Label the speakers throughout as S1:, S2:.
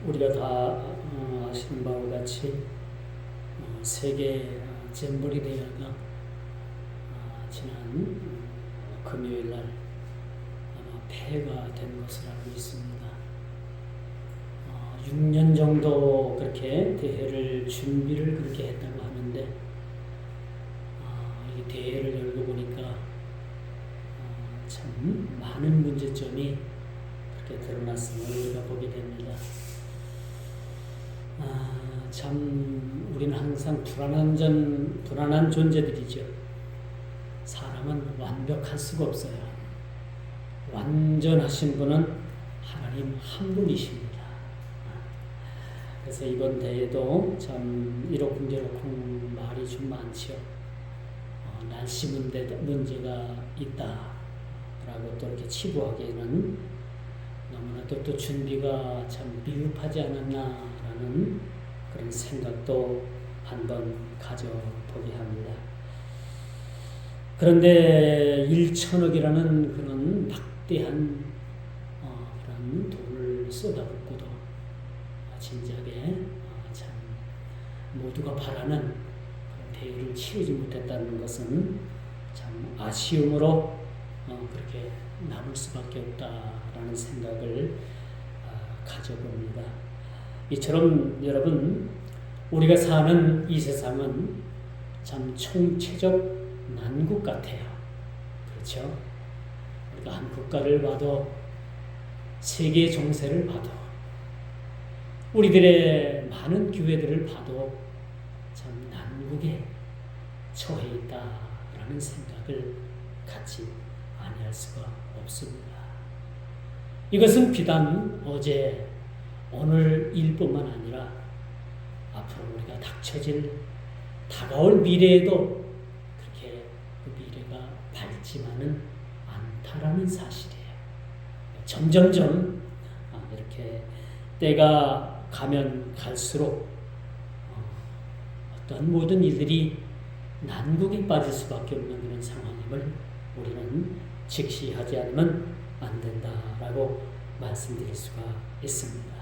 S1: 우리가 다 아시는 바와 같이 세계 잼버리 대회가 지난 금요일 날 아마 폐회가 된 것을 알고 있습니다. 6년 정도 그렇게 대회를 준비를 그렇게 했다고 하는데 이 대회를 열고 보니까 참 많은 문제점이 그렇게 드러났음을 우리가 보게 됩니다. 참 우리는 항상 불안한 존재들이죠. 사람은 완벽할 수가 없어요. 완전하신 분은 하나님 한 분이십니다. 그래서 이번 대회도 참 이러쿵저러쿵 말이 좀 많죠. 날씨 문제가 있다라고 또 이렇게 치부하기에는 너무나 또 준비가 참 미흡하지 않았나라는 그런 생각도 한번 가져보게 합니다. 그런데 1천억이라는 그런 막대한 그런 돈을 쏟아붓고도 진작에 참 모두가 바라는 그런 대회를 치르지 못했다는 것은 참 아쉬움으로 그렇게 남을 수밖에 없다라는 생각을 가져봅니다. 이처럼 여러분, 우리가 사는 이 세상은 참 총체적 난국 같아요. 그렇죠? 우리가 한 국가를 봐도, 세계 정세를 봐도, 우리들의 많은 교회들을 봐도 참 난국에 처해 있다라는 생각을 갖지 아니할 수가 없습니다. 이것은 비단 어제, 오늘 일뿐만 아니라 앞으로 우리가 다가올 미래에도 그렇게 그 미래가 밝지만은 않다라는 사실이에요. 점점점 이렇게 때가 가면 갈수록 어떤 모든 일들이 난국에 빠질 수밖에 없는 그런 상황임을 우리는 직시하지 않으면 안 된다라고 말씀드릴 수가 있습니다.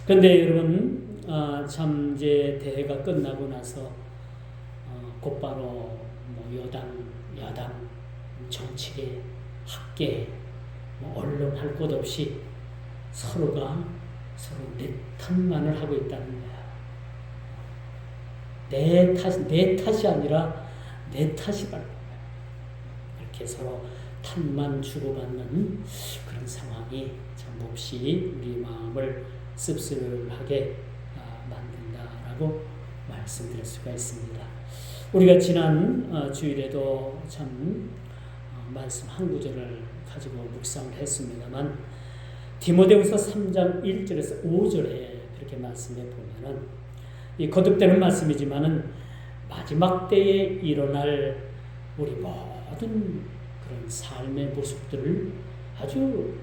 S1: 그런데 여러분, 참 이제 대회가 끝나고 나서 곧바로 여당, 야당, 정치계, 학계, 언론 할 것 없이 서로가 서로 내 탓만을 하고 있다는 거야. 내 탓이 아니라 내 탓이라는 거야. 이렇게 서로 탓만 주고받는 그런 상황이 참 몹시 우리 마음을 씁쓸하게 만든다라고 말씀드릴 수가 있습니다. 우리가 지난 주일에도 참 말씀 한 구절을 가지고 묵상을 했습니다만, 디모데후서 3장 1절에서 5절에 그렇게 말씀해 보면은, 이 거듭되는 말씀이지만은 마지막 때에 일어날 우리 모든 그런 삶의 모습들을 아주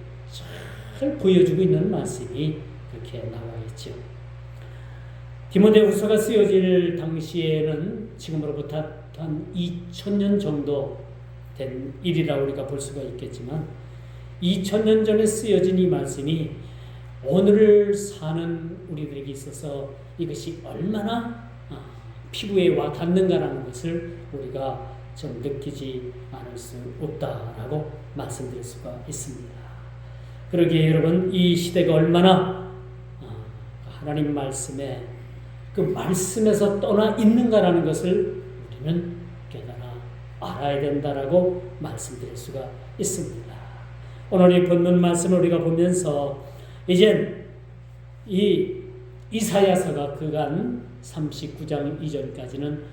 S1: 잘 보여주고 있는 말씀이 그렇게 나와 있죠. 디모데후서가 쓰여질 당시에는 지금으로부터 한 2000년 정도 된 일이라고 우리가 볼 수가 있겠지만, 2000년 전에 쓰여진 이 말씀이 오늘을 사는 우리들에게 있어서 이것이 얼마나 피부에 와 닿는가라는 것을 우리가 좀 느끼지 않을 수 없다라고 말씀드릴 수가 있습니다. 그러기에 여러분, 이 시대가 얼마나 하나님 말씀에 그 말씀에서 떠나 있는가라는 것을 우리는 깨달아 알아야 된다라고 말씀드릴 수가 있습니다. 오늘 이 본문 말씀을 우리가 보면서 이젠 이 이사야서가 그간 39장 이전까지는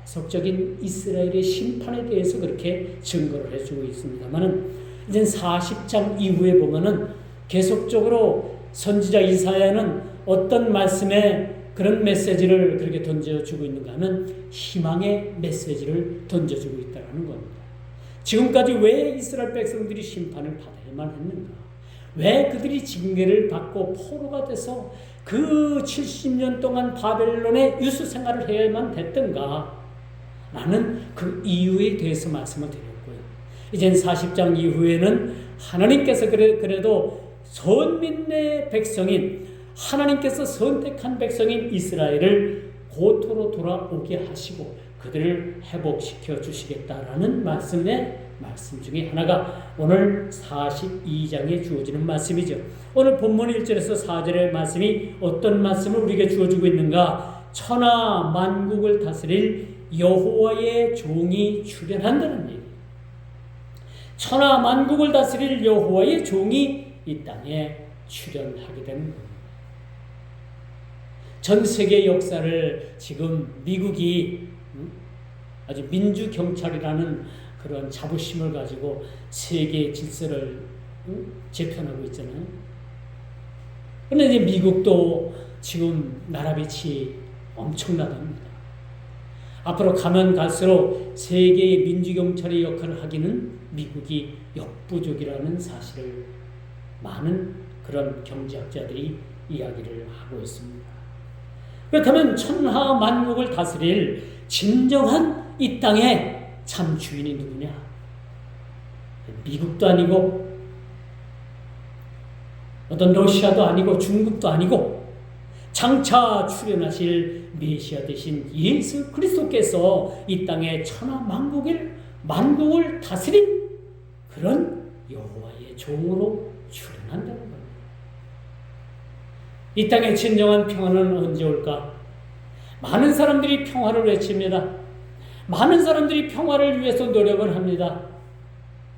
S1: 계속적인 이스라엘의 심판에 대해서 그렇게 증거를 해주고 있습니다만은, 이제 40장 이후에 보면은 계속적으로 선지자 이사야는 어떤 말씀에 그런 메시지를 그렇게 던져주고 있는가 하면 희망의 메시지를 던져주고 있다는 겁니다. 지금까지 왜 이스라엘 백성들이 심판을 받아야만 했는가? 왜 그들이 징계를 받고 포로가 돼서 그 70년 동안 바벨론의 유수 생활을 해야만 됐던가? 라는 그 이유에 대해서 말씀을 드렸고요. 이젠 40장 이후에는 하나님께서 그래도 선민의 백성인 하나님께서 선택한 백성인 이스라엘을 고토로 돌아오게 하시고 그들을 회복시켜 주시겠다라는 말씀 중에 하나가 오늘 42장에 주어지는 말씀이죠. 오늘 본문 1절에서 4절의 말씀이 어떤 말씀을 우리에게 주어주고 있는가? 천하 만국을 다스릴 여호와의 종이 출현한다는 얘기. 천하 만국을 다스릴 여호와의 종이 이 땅에 출현하게 되는 겁니다. 전 세계 역사를 지금 미국이 아주 민주경찰이라는 그런 자부심을 가지고 세계 질서를 재편하고 있잖아요. 그런데 이제 미국도 지금 나라배치 엄청나답니다. 앞으로 가면 갈수록 세계의 민주경찰의 역할을 하기는 미국이 역부족이라는 사실을 많은 그런 경제학자들이 이야기를 하고 있습니다. 그렇다면 천하 만국을 다스릴 진정한 이 땅의 참 주인이 누구냐? 미국도 아니고 어떤 러시아도 아니고 중국도 아니고 장차 출현하실 메시아 되신 예수 그리스도께서 이 땅의 천하 만국을 다스린 그런 여호와의 종으로 출현한다는 겁니다. 이 땅의 진정한 평화는 언제 올까? 많은 사람들이 평화를 외칩니다. 많은 사람들이 평화를 위해서 노력을 합니다.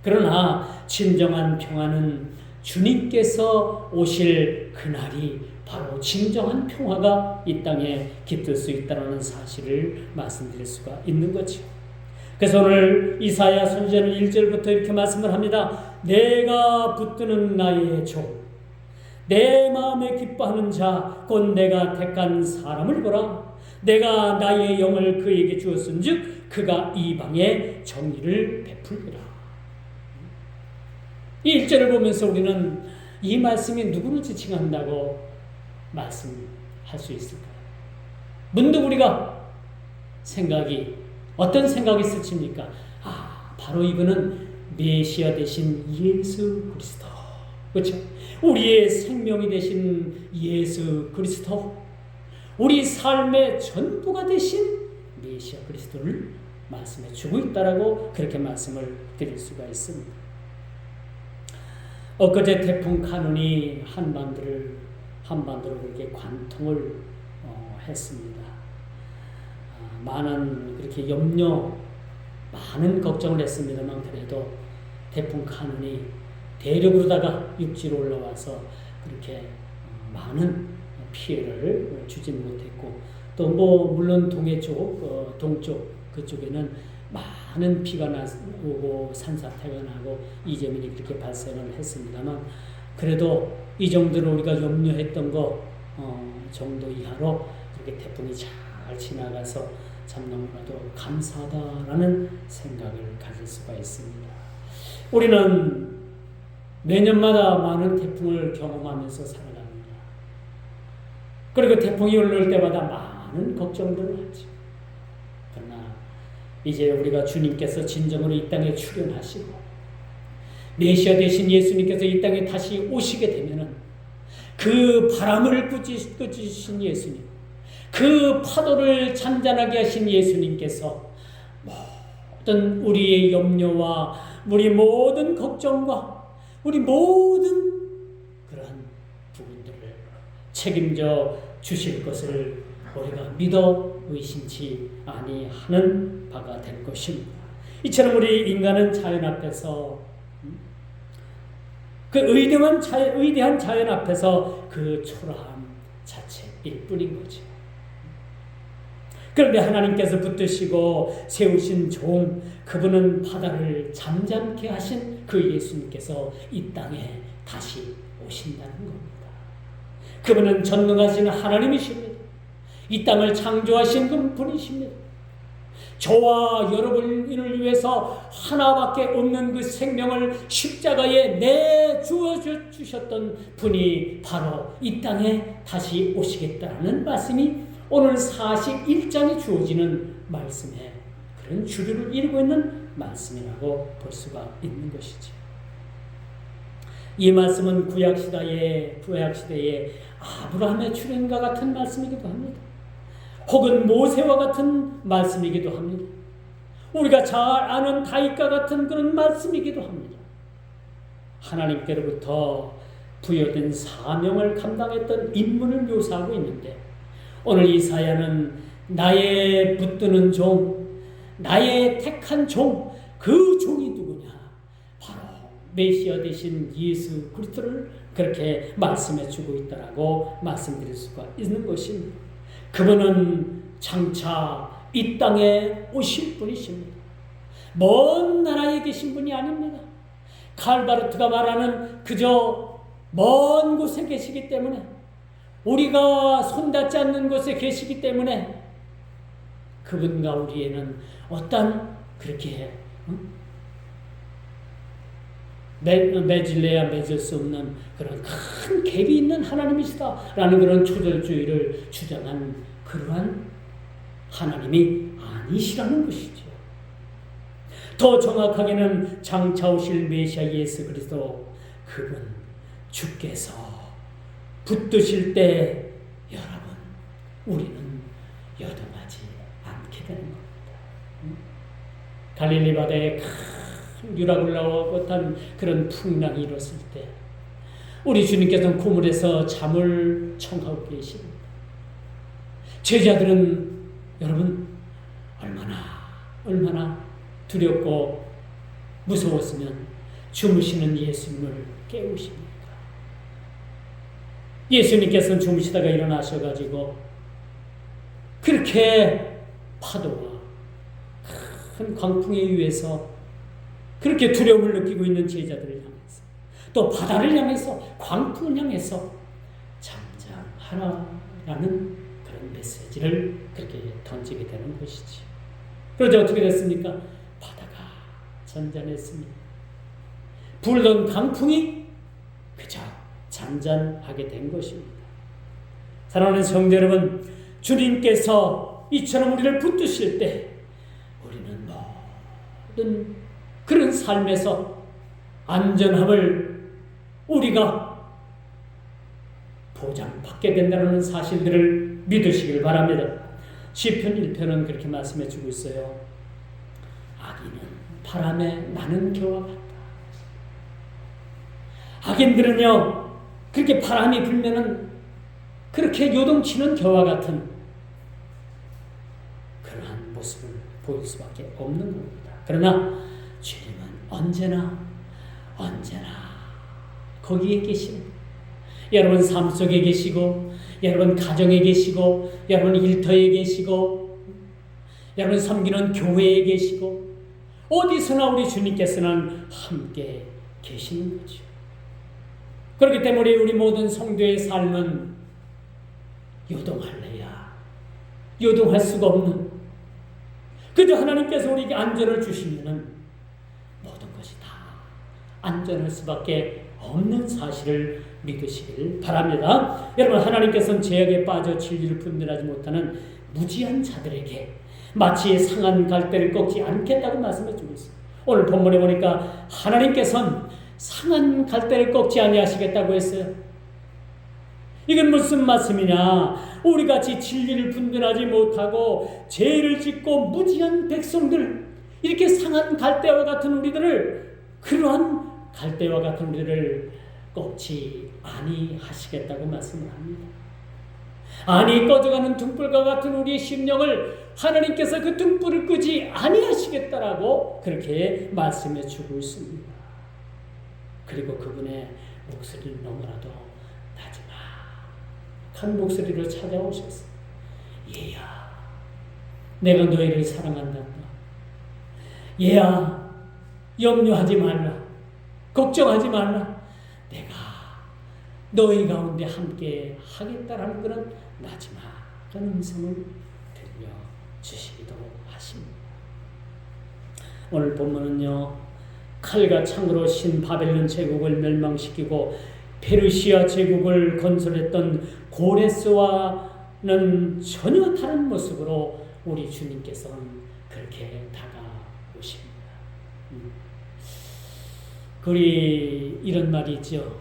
S1: 그러나 진정한 평화는 주님께서 오실 그날이 바로 진정한 평화가 이 땅에 깃들 수 있다는 사실을 말씀드릴 수가 있는 거죠. 그래서 오늘 이사야 선지자는 1절부터 이렇게 말씀을 합니다. 내가 붙드는 나의 종, 내 마음에 기뻐하는 자, 곧 내가 택한 사람을 보라. 내가 나의 영을 그에게 주었은즉 그가 이방에 정의를 베풀리라. 이 1절을 보면서 우리는 이 말씀이 누구를 지칭한다고 말씀할 수 있을까요? 문득 우리가 어떤 생각이 스칩니까? 바로 이분은 메시아 되신 예수 그리스도. 그렇죠? 우리의 생명이 되신 예수 그리스도, 우리 삶의 전부가 되신 메시아 그리스도를 말씀해 주고 있다라고 그렇게 말씀을 드릴 수가 있습니다. 엊그제 태풍 카눈이 한반도로 그렇게 관통을 했습니다. 그렇게 많은 걱정을 했습니다만 그래도 태풍 카눈이 대륙으로다가 육지로 올라와서 그렇게 많은 피해를 주진 못했고 또 물론 동쪽 그쪽에는 많은 비가 오고 산사태가 나고 이재민이 그렇게 발생을 했습니다만 그래도 이 정도로 우리가 염려했던 거 정도 이하로 그렇게 태풍이 잘 지나가서 참 너무나도 감사하다라는 생각을 가질 수가 있습니다. 우리는 매년마다 많은 태풍을 경험하면서 살아갑니다. 그리고 태풍이 올라올 때마다 많은 걱정들을 하죠. 그러나 이제 우리가 주님께서 진정으로 이 땅에 출현하시고 메시아 되신 예수님께서 이 땅에 다시 오시게 되면은 그 바람을 꾸짖으신 예수님, 그 파도를 잔잔하게 하신 예수님께서 모든 우리의 염려와 우리 모든 걱정과 우리 모든 그러한 부분들을 책임져 주실 것을 우리가 믿어 의심치 아니하는 바가 될 것입니다. 이처럼 우리 인간은 자연 앞에서 그 의대한 자연 앞에서 그 초라함 자체일 뿐인 거죠. 그런데 하나님께서 붙드시고 세우신 종, 그분은 바다를 잠잠케 하신 그 예수님께서 이 땅에 다시 오신다는 겁니다. 그분은 전능하신 하나님이십니다. 이 땅을 창조하신 분이십니다. 저와 여러분을 위해서 하나밖에 없는 그 생명을 십자가에 내주어 주셨던 분이 바로 이 땅에 다시 오시겠다는 말씀이 오늘 41장에 주어지는 말씀에 그런 주류를 이루고 있는 말씀이라고 볼 수가 있는 것이죠. 이 말씀은 구약시대에 아브라함의 출현과 같은 말씀이기도 합니다. 혹은 모세와 같은 말씀이기도 합니다. 우리가 잘 아는 다윗과 같은 그런 말씀이기도 합니다. 하나님께로부터 부여된 사명을 감당했던 인물을 묘사하고 있는데, 오늘 이사야는 나의 붙드는 종, 나의 택한 종, 그 종이 누구냐? 바로 메시아 되신 예수 그리스도를 그렇게 말씀해 주고 있다라고 말씀드릴 수가 있는 것입니다. 그분은 장차 이 땅에 오실 분이십니다. 먼 나라에 계신 분이 아닙니다. 칼바르트가 말하는 그저 먼 곳에 계시기 때문에, 우리가 손닿지 않는 곳에 계시기 때문에 그분과 우리에는 어떤 그렇게 맺을래야 맺을 수 없는 그런 큰 갭이 있는 하나님이시다라는 그런 초절주의를 주장한 그러한 하나님이 아니시라는 것이죠. 더 정확하게는 장차 오실 메시아 예수 그리스도, 그분 주께서 붙드실 때 여러분, 우리는 여동하지 않게 되는 겁니다. 갈릴리 바다에 큰 유라굴라와 같은 그런 풍랑이 일었을 때 우리 주님께서는 고물에서 잠을 청하고 계십니다. 제자들은 여러분 얼마나 두렵고 무서웠으면 주무시는 예수님을 깨우십니까? 예수님께서는 주무시다가 일어나셔가지고 그렇게 파도와 큰 광풍에 의해서 그렇게 두려움을 느끼고 있는 제자들을 향해서, 또 바다를 향해서, 광풍을 향해서 잠잠하라라는 그런 메시지를 그렇게 던지게 되는 것이지. 그러자 어떻게 됐습니까? 바다가 잔잔했습니다. 불던 강풍이 그저 잔잔하게 된 것입니다. 사랑하는 성도 여러분, 주님께서 이처럼 우리를 붙드실 때 우리는 모든 그런 삶에서 안전함을 우리가 보장받게 된다는 사실들을 믿으시길 바랍니다. 시편 1편은 그렇게 말씀해 주고 있어요. 악인은 바람에 나는 겨와 같다. 악인들은요, 그렇게 바람이 불면은 그렇게 요동치는 겨와 같은 그러한 모습을 보일 수밖에 없는 겁니다. 그러나 주님은 언제나 거기에 계시는, 여러분 삶 속에 계시고, 여러분 가정에 계시고, 여러분 일터에 계시고, 여러분 섬기는 교회에 계시고, 어디서나 우리 주님께서는 함께 계시는 거죠. 그렇기 때문에 우리 모든 성도의 삶은 요동할 수가 없는, 그저 하나님께서 우리에게 안전을 주시면은 모든 것이 다 안전할 수밖에 없는 사실을 믿으시길 바랍니다. 여러분, 하나님께서는 죄악에 빠져 진리를 분별하지 못하는 무지한 자들에게 마치 상한 갈대를 꺾지 않겠다고 말씀해 주고 있어요. 오늘 본문에 보니까 하나님께서는 상한 갈대를 꺾지 아니하시겠다고 했어요. 이건 무슨 말씀이냐? 우리같이 진리를 분별하지 못하고 죄를 짓고 무지한 백성들, 이렇게 상한 갈대와 같은 우리들을, 그러한 갈대와 같은 우리들을 꺾지 아니하시겠다고 말씀을 합니다. 아니, 꺼져가는 등불과 같은 우리의 심령을 하나님께서 그 등불을 끄지 아니하시겠다라고 그렇게 말씀해 주고 있습니다. 그리고 그분의 목소리를 너무나도 나지막한 목소리로 찾아오셨어요. 얘야, 내가 너희를 사랑한단다. 얘야, 염려하지 말라. 걱정하지 말라. 내가 너희 가운데 함께 하겠다라는 그런 마지막한 음성을 들려주시기도 하십니다. 오늘 본문은요, 칼과 창으로 신바벨론 제국을 멸망시키고 페르시아 제국을 건설했던 고레스와는 전혀 다른 모습으로 우리 주님께서는 그렇게 다가오십니다. 우리 이런 말이 있죠.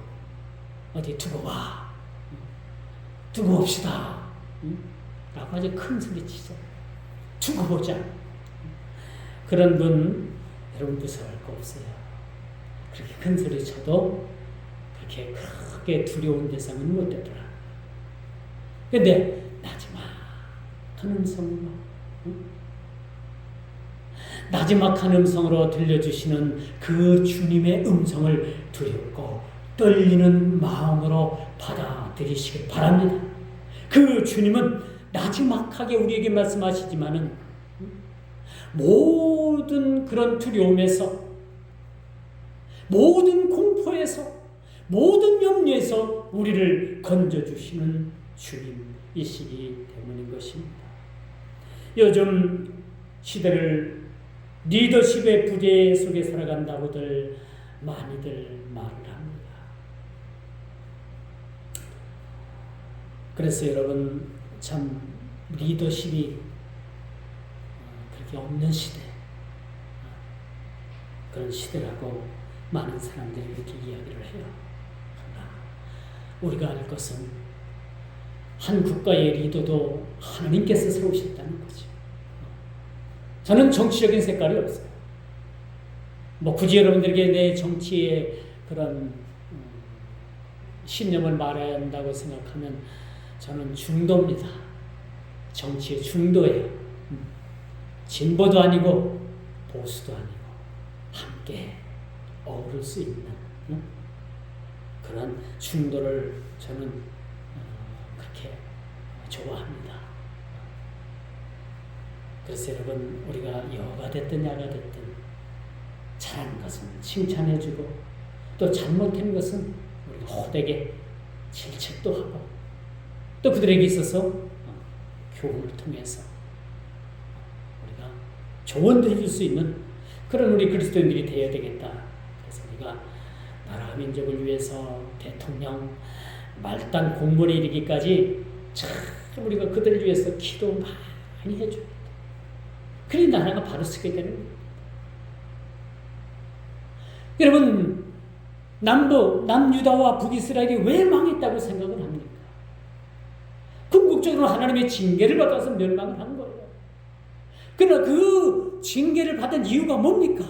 S1: 어디 두고 봐. 두고 봅시다. 라고 아주 큰 소리 치죠. 두고 보자. 그런 분 여러분 무서워할 거 없어요. 그렇게 큰 소리 쳐도 그렇게 크게 두려운 대상은 못 되더라. 근데 나지막한 음성으로 나지막한 음성으로 들려주시는 그 주님의 음성을 두렵고 떨리는 마음으로 받아들이시길 바랍니다. 그 주님은 나지막하게 우리에게 말씀하시지만은 모든 그런 두려움에서, 모든 공포에서, 모든 염려에서 우리를 건져주시는 주님이시기 때문인 것입니다. 요즘 시대를 리더십의 부재 속에 살아간다고들 많이들 말을 합니다. 그래서 여러분 참 리더십이 그렇게 없는 시대, 그런 시대라고 많은 사람들이 이렇게 이야기를 해요. 그러나 우리가 알 것은 한 국가의 리더도 하나님께서 세우셨다는 거죠. 저는 정치적인 색깔이 없어요. 굳이 여러분들에게 내 정치의 그런 신념을 말해야 한다고 생각하면 저는 중도입니다. 정치의 중도예요. 진보도 아니고 보수도 아니고 함께 어우를 수 있는 그런 중도를 저는 그렇게 좋아합니다. 그래서 여러분 우리가 여가 됐든 야가 됐든 잘하는 것은 칭찬해주고 또 잘못한 것은 우리가 호되게 질책도 하고 또 그들에게 있어서 교훈을 통해서 우리가 조언도 해줄 수 있는 그런 우리 그리스도인들이 되어야 되겠다. 그래서 우리가 나라 민족을 위해서 대통령 말단 공무원에 이르기까지 참 우리가 그들을 위해서 기도 많이 해줘야 돼. 그래 나라가 바로 서게 되는 거예요. 여러분 남유다와 북이스라엘이 왜 망했다고 생각을 합니까? 궁극적으로 하나님의 징계를 받아서 멸망을 한 거예요. 그러나 그 징계를 받은 이유가 뭡니까?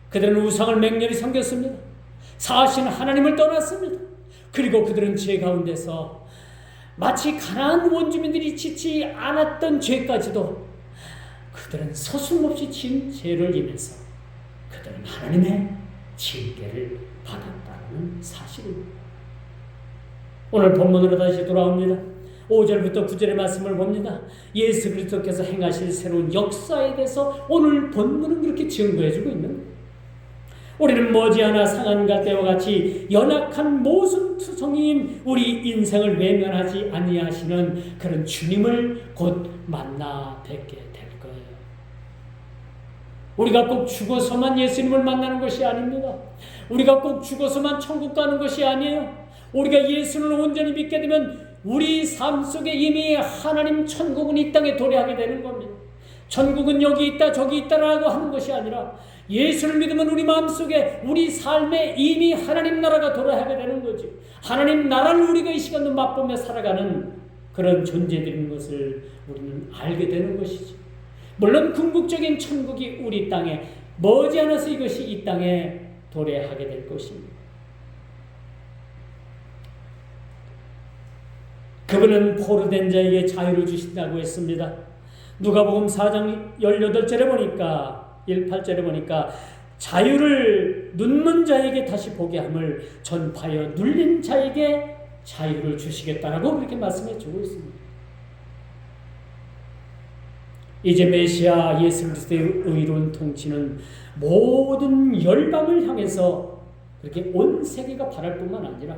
S1: 그들은 우상을 맹렬히 섬겼습니다. 사신 하나님을 떠났습니다. 그리고 그들은 죄 가운데서 마치 가나안 원주민들이 짓지 않았던 죄까지도 그들은 서슴없이 진 죄를 인해서 그들은 하나님의 징계를 받았다는 사실입니다. 오늘 본문으로 다시 돌아옵니다. 5절부터 9절의 말씀을 봅니다. 예수 그리스도께서 행하실 새로운 역사에 대해서 오늘 본문은 그렇게 증거해주고 있는 거예요. 우리는 머지않아 상한가 때와 같이 연약한 모순투성이인 우리 인생을 외면하지 아니하시는 그런 주님을 곧 만나 뵙게 될 거예요. 우리가 꼭 죽어서만 예수님을 만나는 것이 아닙니다. 우리가 꼭 죽어서만 천국 가는 것이 아니에요. 우리가 예수를 온전히 믿게 되면 우리 삶 속에 이미 하나님 천국은 이 땅에 도래하게 되는 겁니다. 천국은 여기 있다 저기 있다라고 하는 것이 아니라 예수를 믿으면 우리 마음속에 우리 삶에 이미 하나님 나라가 도래하게 되는 거죠. 하나님 나라를 우리가 이 시간도 맛보며 살아가는 그런 존재들인 것을 우리는 알게 되는 것이죠. 물론 궁극적인 천국이 우리 땅에 머지않아서 이것이 이 땅에 도래하게 될 것입니다. 그분은 포로된 자에게 자유를 주신다고 했습니다. 누가복음 4장 18절에 보니까 18절에 보니까 자유를 눈먼 자에게 다시 보게 함을 전파하여 눌린 자에게 자유를 주시겠다라고 그렇게 말씀해 주고 있습니다. 이제 메시아 예수 그리스도의 의로운 통치는 모든 열방을 향해서 그렇게 온 세계가 바랄 뿐만 아니라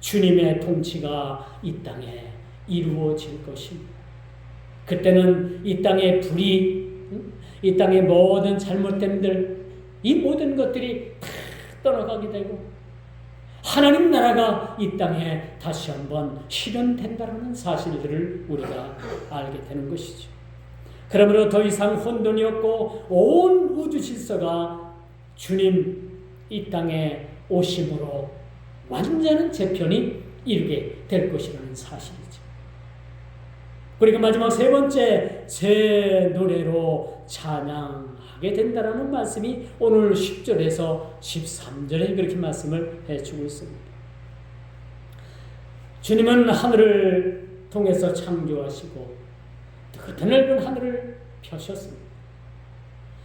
S1: 주님의 통치가 이 땅에 이루어질 것입니다. 그때는 이 땅의 불의, 이 땅의 모든 잘못됨들, 이 모든 것들이 다 떠나가게 되고 하나님 나라가 이 땅에 다시 한번 실현된다는 사실들을 우리가 알게 되는 것이죠. 그러므로 더 이상 혼돈이 없고 온 우주 질서가 주님 이 땅에 오심으로 완전한 재편이 이루게 될 것이라는 사실이죠. 그리고 마지막 세 번째, 새 노래로 찬양하게 된다라는 말씀이 오늘 10절에서 13절에 그렇게 말씀을 해주고 있습니다. 주님은 하늘을 통해서 창조하시고 그 넓은 하늘을 펴셨습니다.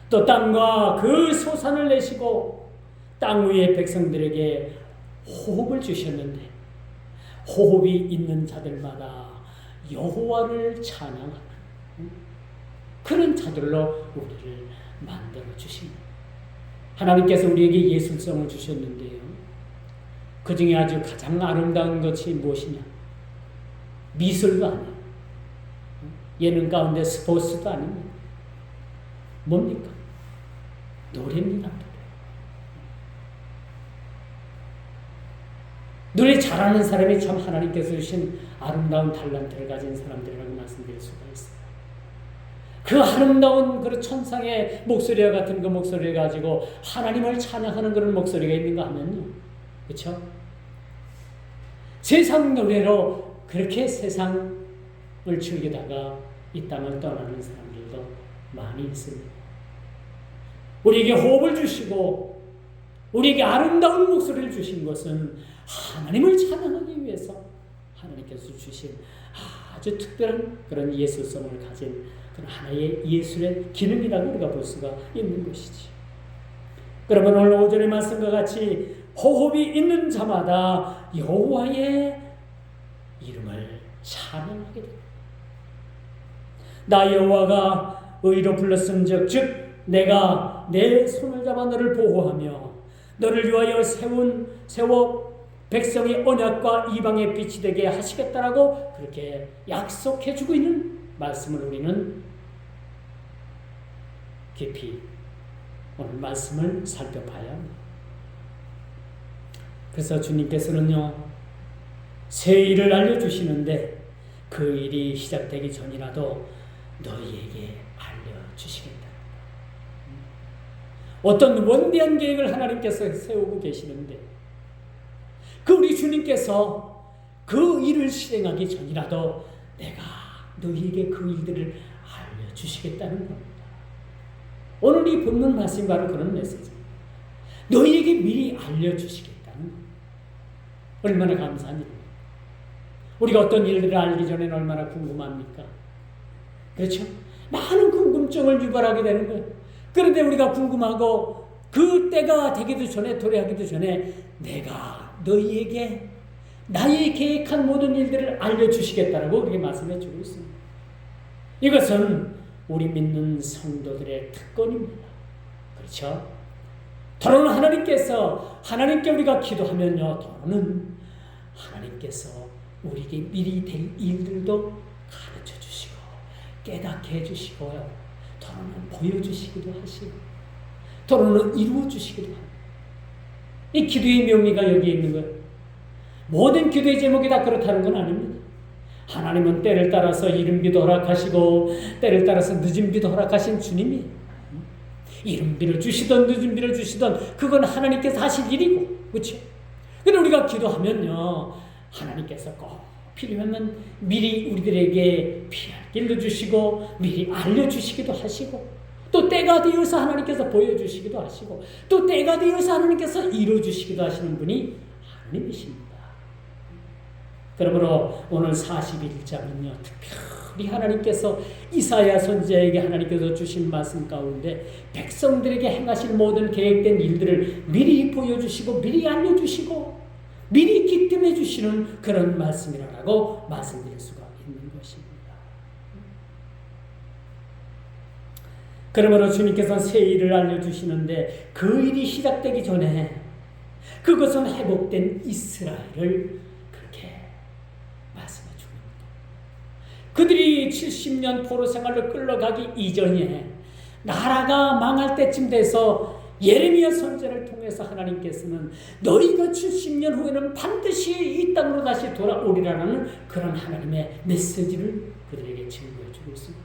S1: 또 땅과 그 소산을 내시고 땅 위의 백성들에게 호흡을 주셨는데 호흡이 있는 자들마다 여호와를 찬양하는 그런 자들로 우리를 만들어 주십니다. 하나님께서 우리에게 예술성을 주셨는데요. 그 중에 아주 가장 아름다운 것이 무엇이냐? 미술도 아니에요. 예능 가운데 스포츠도 아닙니다. 뭡니까? 노래입니다. 노래 잘하는 사람이 참 하나님께서 주신 아름다운 달란트를 가진 사람들이라고 말씀드릴 수가 있어요. 그 아름다운 그 천상의 목소리와 같은 그 목소리를 가지고 하나님을 찬양하는 그런 목소리가 있는가 하면요. 그렇죠? 세상 노래로 그렇게 세상을 즐기다가 이 땅을 떠나는 사람들도 많이 있습니다. 우리에게 호흡을 주시고 우리에게 아름다운 목소리를 주신 것은 하나님을 찬양하기 위해서 하나님께서 주신 아주 특별한 그런 예술성을 가진 그런 하나의 예술의 기능이라고 우리가 볼 수가 있는 것이지. 그러면 오늘 5절의 말씀과 같이 호흡이 있는 자마다 여호와의 이름을 찬양하게 됩니다. 나 여호와가 의로 불렀음즉 즉 내가 내 손을 잡아 너를 보호하며 너를 위하여 세워 백성의 언약과 이방의 빛이 되게 하시겠다라고 그렇게 약속해주고 있는 말씀을 우리는 깊이 오늘 말씀을 살펴봐야 합니다. 그래서 주님께서는요, 새 일을 알려주시는데 그 일이 시작되기 전이라도 너희에게 알려주시겠다. 어떤 원대한 계획을 하나님께서 세우고 계시는데 그 우리 주님께서 그 일을 실행하기 전이라도 내가 너희에게 그 일들을 알려주시겠다는 겁니다. 오늘 이 본문 말씀 바로 그런 메시지입니다. 너희에게 미리 알려주시겠다는 겁니다. 얼마나 감사한 일입니까? 우리가 어떤 일들을 알기 전에는 얼마나 궁금합니까? 그렇죠? 많은 궁금증을 유발하게 되는 거예요. 그런데 우리가 궁금하고 그 때가 되기도 전에 도래하기도 전에 내가 너희에게 나의 계획한 모든 일들을 알려주시겠다라고 그렇게 말씀해 주고 있습니다. 이것은 우리 믿는 성도들의 특권입니다. 그렇죠? 더러는 하나님께 우리가 기도하면요, 더러는 하나님께서 우리에게 미리 될 일들도 가르쳐 주시고 깨닫게 해주시고요, 더러는 보여주시기도 하시고 더러는 이루어 주시기도 합니다. 이 기도의 묘미가 여기에 있는 거예요. 모든 기도의 제목이 다 그렇다는 건 아닙니다. 하나님은 때를 따라서 이른 비도 허락하시고 때를 따라서 늦은 비도 허락하신 주님이 이른 비를 주시던 늦은 비를 주시던 그건 하나님께서 하실 일이고, 그렇죠? 근데 우리가 기도하면요, 하나님께서 꼭 필요하면 미리 우리들에게 피할 길도 주시고 미리 알려주시기도 하시고 또 때가 되어서 하나님께서 보여주시기도 하시고 또 때가 되어서 하나님께서 이루어주시기도 하시는 분이 하나님이십니다. 그러므로 오늘 41장은요, 특별히 하나님께서 이사야 선지자에게 하나님께서 주신 말씀 가운데 백성들에게 행하실 모든 계획된 일들을 미리 보여주시고 미리 알려주시고 미리 기뜸해 주시는 그런 말씀이라고 말씀드릴 수가 있는 것입니다. 그러므로 주님께서 새 일을 알려주시는데 그 일이 시작되기 전에 그것은 회복된 이스라엘을 그렇게 말씀해 줍니다. 그들이 70년 포로 생활을 끌어가기 이전에 나라가 망할 때쯤 돼서 예레미야 선지자를 통해서 하나님께서는 너희가 70년 후에는 반드시 이 땅으로 다시 돌아오리라는 그런 하나님의 메시지를 그들에게 증거해 주고 있습니다.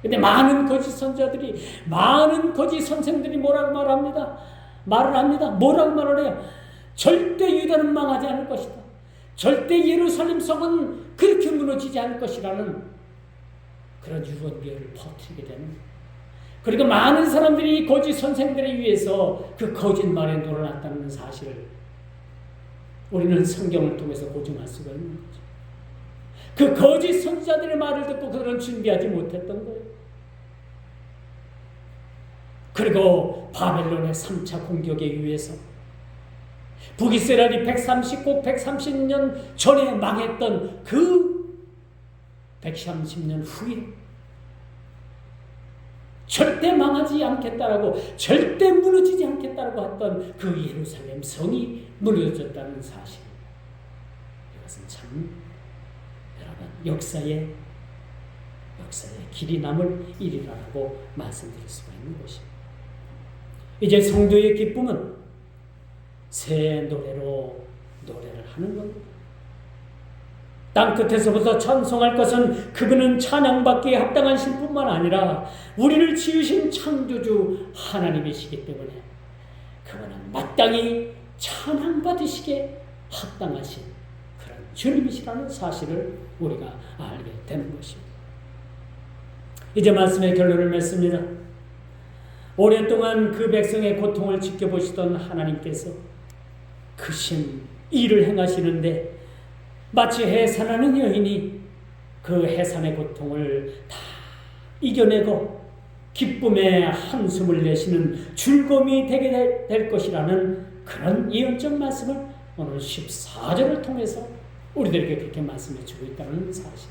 S1: 근데 많은 거짓 선자들이, 많은 거짓 선생들이 뭐라고 말합니다. 말을 합니다. 뭐라고 말을 해요? 절대 유다는 망하지 않을 것이다. 절대 예루살렘 성은 그렇게 무너지지 않을 것이라는 그런 유언비어를 퍼뜨리게 되는 거예요. 그리고 많은 사람들이 거짓 선생들에 의해서 그 거짓말에 놀아났다는 사실을 우리는 성경을 통해서 고증할 수가 있는 거죠. 그 거짓 선지자들의 말을 듣고 그들은 준비하지 못했던 거예요. 그리고 바벨론의 3차 공격에 의해서 북이스라엘이 130년 전에 망했던 그 130년 후에 절대 망하지 않겠다라고, 절대 무너지지 않겠다라고 했던 그 예루살렘 성이 무너졌다는 사실. 이것은 참 여러분 역사의 길이 남을 일이라고 말씀드릴 수가 있는 것입니다. 이제 성도의 기쁨은 새 노래로 노래를 하는 겁니다. 땅끝에서부터 찬송할 것은 그분은 찬양받기에 합당한 신뿐만 아니라 우리를 지으신 창조주 하나님이시기 때문에 그분은 마땅히 찬양받으시기에 합당하신 그런 주님이시라는 사실을 우리가 알게 되는 것입니다. 이제 말씀의 결론을 맺습니다. 오랫동안 그 백성의 고통을 지켜보시던 하나님께서 크신 일을 행하시는데 마치 해산하는 여인이 그 해산의 고통을 다 이겨내고 기쁨의 한숨을 내쉬는 즐거움이 되게 될 것이라는 그런 예언적 말씀을 오늘 14절을 통해서 우리들에게 그렇게 말씀해 주고 있다는 사실.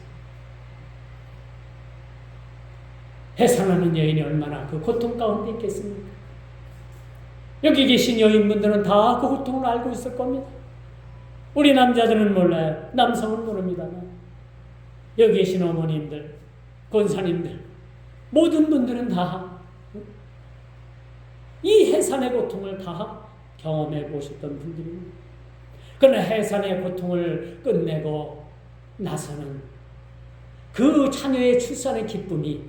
S1: 해산하는 여인이 얼마나 그 고통 가운데 있겠습니까? 여기 계신 여인분들은 다 그 고통을 알고 있을 겁니다. 우리 남자들은 몰라요. 남성은 모릅니다. 여기 계신 어머님들, 권사님들, 모든 분들은 다 이 해산의 고통을 다 경험해 보셨던 분들입니다. 그러나 해산의 고통을 끝내고 나서는 그 자녀의 출산의 기쁨이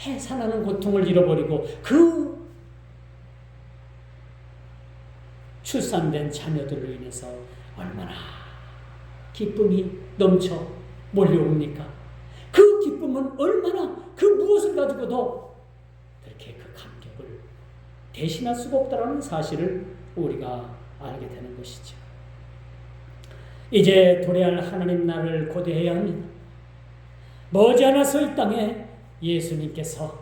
S1: 해산하는 고통을 잃어버리고 그 출산된 자녀들로 인해서 얼마나 기쁨이 넘쳐 몰려옵니까? 그 기쁨은 얼마나 그 무엇을 가지고도 그렇게 그 감격을 대신할 수가 없다는 사실을 우리가 알게 되는 것이죠. 이제 도래할 하나님 나라를 고대해야 합니다. 머지않아서 이 땅에 예수님께서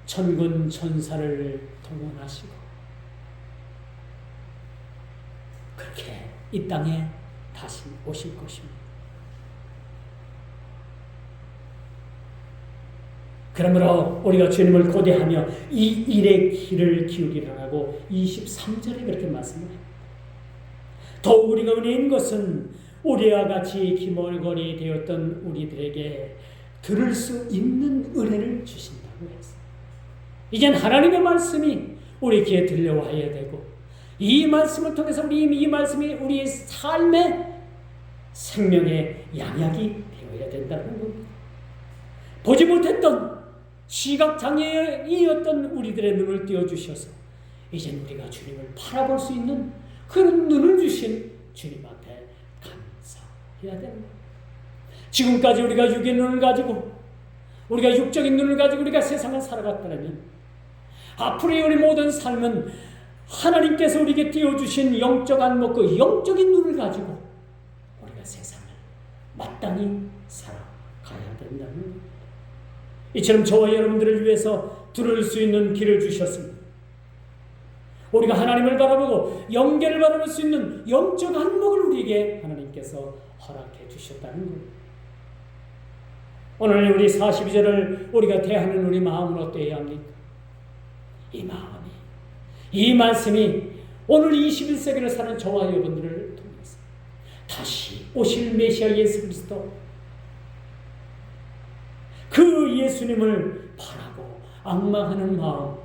S1: 천군 천사를 동원하시고 그렇게 이 땅에 다시 오실 것입니다. 그러므로 우리가 주님을 고대하며 이 일의 길을 기울이라고 23절에 그렇게 말씀합니다. 더욱 우리가 은혜인 것은 우리와 같이 기몰거리 되었던 우리들에게 들을 수 있는 은혜를 주신다고 했어요. 이젠 하나님의 말씀이 우리 귀에 들려와야 되고 이 말씀을 통해서 이 말씀이 우리의 삶의 생명의 양약이 되어야 된다는 겁니다. 보지 못했던 시각장애인이었던 우리들의 눈을 띄워주셔서 이젠 우리가 주님을 바라볼 수 있는 그런 눈을 주신 주님 앞에 감사해야 되는 겁니다. 지금까지 우리가 육의 눈을 가지고 우리가 육적인 눈을 가지고 우리가 세상을 살아갔다면 앞으로의 우리 모든 삶은 하나님께서 우리에게 띄워주신 영적 안목 그 영적인 눈을 가지고 우리가 세상을 마땅히 살아가야 된다는 겁니다. 이처럼 저와 여러분들을 위해서 들을 수 있는 길을 주셨습니다. 우리가 하나님을 바라보고 영계를 바라볼 수 있는 영적 안목을 우리에게 하나님께서 허락해 주셨다는 겁니다. 오늘 우리 42절을 우리가 대하는 우리 마음은 어떠해야 합니까? 이 말씀이 오늘 21세기를 사는 저와 여러분들을 통해서 다시 오실 메시아 예수 그리스도 그 예수님을 바라고 앙망하는 마음,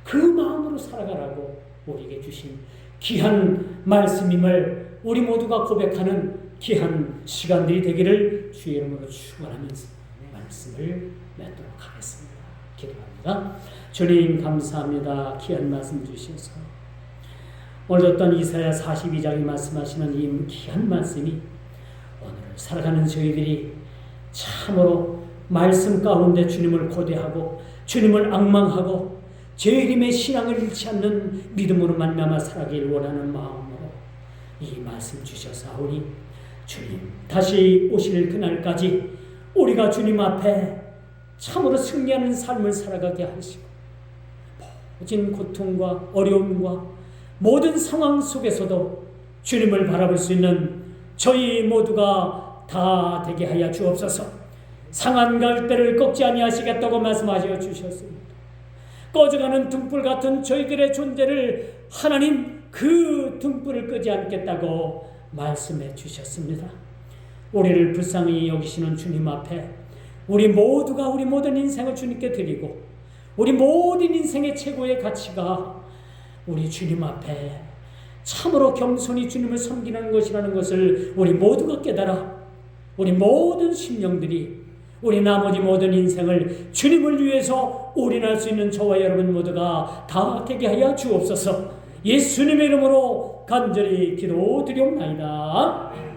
S1: 그 마음으로 살아가라고 우리에게 주신 귀한 말씀임을 우리 모두가 고백하는 귀한 시간들이 되기를 주의 이름으로 축원하면서 말씀을 맺도록 하겠습니다. 기도합니다. 주님 감사합니다. 귀한 말씀 주셔서 오늘 어떤 이사야 42장이 말씀하시는 이 귀한 말씀이 오늘 살아가는 저희들이 참으로 말씀 가운데 주님을 고대하고 주님을 앙망하고 죄인임의 신앙을 잃지 않는 믿음으로 말미암아 살아가길 원하는 마음으로 이 말씀 주셔사오니 주님 다시 오실 그날까지 우리가 주님 앞에 참으로 승리하는 삶을 살아가게 하시고 모든 고통과 어려움과 모든 상황 속에서도 주님을 바라볼 수 있는 저희 모두가 다 되게 하여 주옵소서. 상한 갈대를 꺾지 아니하시겠다고 말씀하여 주셨습니다. 꺼져가는 등불 같은 저희들의 존재를 하나님 그 등불을 끄지 않겠다고 말씀해 주셨습니다. 우리를 불쌍히 여기시는 주님 앞에 우리 모두가 우리 모든 인생을 주님께 드리고 우리 모든 인생의 최고의 가치가 우리 주님 앞에 참으로 겸손히 주님을 섬기는 것이라는 것을 우리 모두가 깨달아 우리 모든 심령들이 우리 나머지 모든 인생을 주님을 위해서 올인할 수 있는 저와 여러분 모두가 다 되게 하여 주옵소서. 예수님의 이름으로 간절히 기도드리옵나이다.